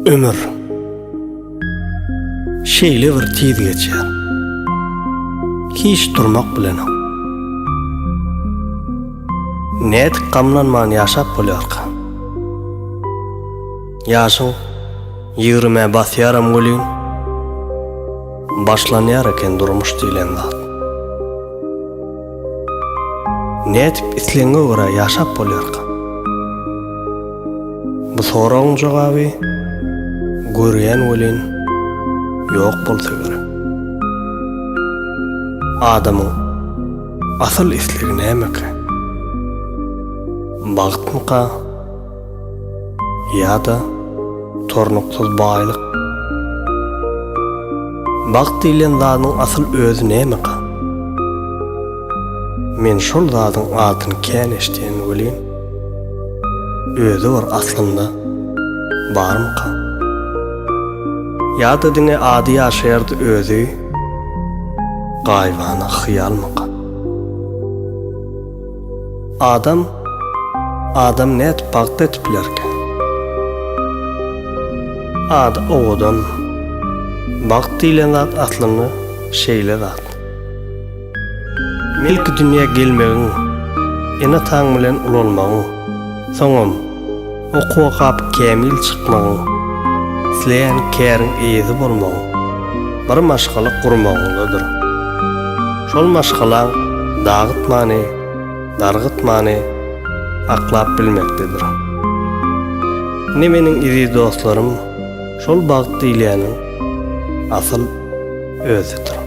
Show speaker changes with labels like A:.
A: Ömür şeýle bir tiz geçer. Hiç durmak bilen o. Net gamlanman yaşap bolýarka. Yaşyň 20 basýaram bolýan. Başlanýar eken durmuş diýilen zat. Net isleňe görä yaşap bolýarka. Bu soragyň jogaby görýän welin ýok bolsa gerek. Adamyň asyl islegi näme? Bagtmyka ýa-da tornuksyz baýlyk? Bagt diýilen zatyň asyl özü näme? Men şol zatyň adyny kän eşdien welin. Özü bir aslynda barmyka? Ýa-da diňe ady ýaşaýardy özü gaýbana hyýalmyka? Adam net bagt etip bilerken. Oğudan bagt diýilen zat aslyny şeýle zat. Milki dünýä gelmegiň, ene taň bilen ulanmagyň, soňam okuwa gap kämil çykmagyň, isleýän käriň eýizi bolmagyň, bir maşgala gurmagyňdadyr. Şol maşgala dagytmany, dargytmany aklap bilmekdedir. Nemeniň iri dostlarym şol bagt diýilýäniň asyl özüdir.